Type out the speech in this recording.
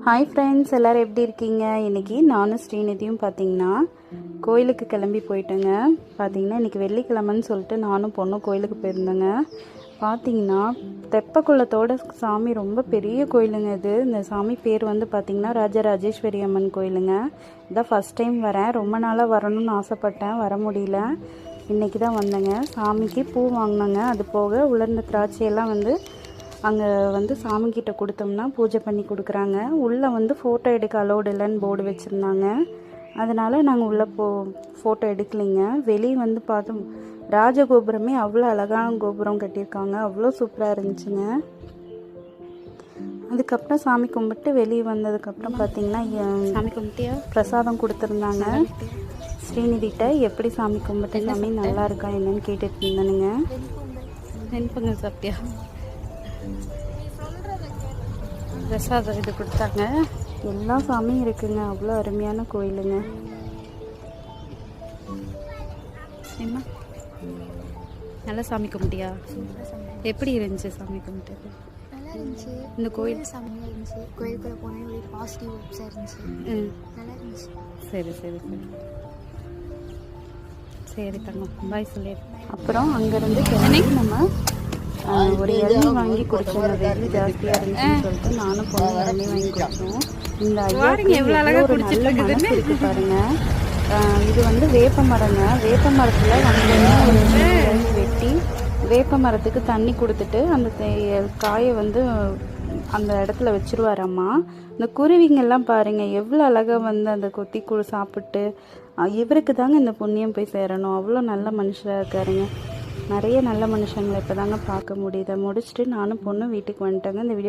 Hi friends, எல்லோரும் எப்படி இருக்கீங்க? இன்றைக்கி நானும் ஸ்ரீநிதியும் பார்த்திங்கன்னா கோயிலுக்கு கிளம்பி போயிட்டேங்க. பார்த்திங்கன்னா இன்றைக்கி வெள்ளிக்கிழமைன்னு சொல்லிட்டு நானும் பொண்ணும் கோயிலுக்கு போயிருந்தேங்க. பார்த்திங்கன்னா தெப்பக்குளத்தோட சாமி ரொம்ப பெரிய கோயிலுங்க இது. இந்த சாமி பேர் வந்து பார்த்திங்கன்னா ராஜராஜேஸ்வரி அம்மன் கோயிலுங்க. இதான் ஃபஸ்ட் டைம் வரேன். ரொம்ப நாளாக வரணும்னு ஆசைப்பட்டேன், வர முடியல. இன்றைக்கி தான் வந்தேங்க. சாமிக்கு பூ வாங்கினாங்க. அது போக உலர்ந்த திராட்சையெல்லாம் வந்து அங்கே வந்து சாமிக்கிட்ட கொடுத்தோம்னா பூஜை பண்ணி கொடுக்குறாங்க. உள்ளே வந்து ஃபோட்டோ எடுக்க அலோடு இல்லைன்னு போர்டு வச்சுருந்தாங்க. அதனால் நாங்கள் உள்ளே ஃபோட்டோ எடுக்கலைங்க. வெளியே வந்து பார்த்தோம், ராஜகோபுரமே அவ்வளோ அழகான கோபுரம் கட்டியிருக்காங்க. அவ்வளோ சூப்பராக இருந்துச்சுங்க. அதுக்கப்புறம் சாமி கும்பிட்டு வெளியே வந்ததுக்கப்புறம் பார்த்திங்கன்னா சாமி கும்பிட்டியா பிரசாதம் கொடுத்துருந்தாங்க. ஸ்ரீநிதிட்ட எப்படி சாமி கும்பிட்டு சாமி நல்லா இருக்கா என்னன்னு கேட்டுட்டு இருந்தேனுங்க. நென்பங்க சாப்பிட்டியா? பிரசாதம் இது கொடுத்தாங்க. எல்லா சாமியும் இருக்குங்க. அவ்வளோ அருமையான கோயிலுங்க. என்ன நல்லா சாமி கும்பிட்டியா? எப்படி இருந்துச்சு சாமி கும்பிட்டது? நல்லா இருந்துச்சு. இந்த கோயில் சாமியாக இருந்துச்சு. கோயிலுக்குள்ளே போனால் ஒரு பாசிட்டிவ் வைப்ஸாக இருந்துச்சு. நல்லா இருந்துச்சு. சரி சரி சரி சரி தங்கம், பாய் சொல்லி. அப்புறம் அங்கேருந்து கிளம்பி நம்ம ஒரு இளநீ வாங்கி குடிச்சோம். வெயில் ஜாஸ்தியாக இருந்துச்சுன்னு சொல்லிட்டு நானும் பொண்ணு இளநீ வாங்கி குடித்தோம். இந்த ஐயாவுக்கு எவ்வளோ ஒரு நல்ல மனசு இருக்கு பாருங்க. இது வந்து வேப்ப மரங்க. வேப்ப மரத்தில் வந்து ஒரு வெட்டி வேப்ப மரத்துக்கு தண்ணி கொடுத்துட்டு அந்த காயை வந்து அந்த இடத்துல வச்சுருவாரம்மா. இந்த குருவிங்கெல்லாம் பாருங்கள் எவ்வளோ அழகாக வந்து அந்த கொத்தி சாப்பிட்டு. இவருக்கு தாங்க இந்த புண்ணியம் போய் சேரணும். அவ்வளோ நல்ல மனுஷராக இருக்காருங்க. நிறைய நல்ல மனுஷங்களை இப்போ தாங்க பார்க்க முடியுது. முடிச்சுட்டு நானும் பொண்ணும் வீட்டுக்கு வந்துட்டேங்க. இந்த வீடியோ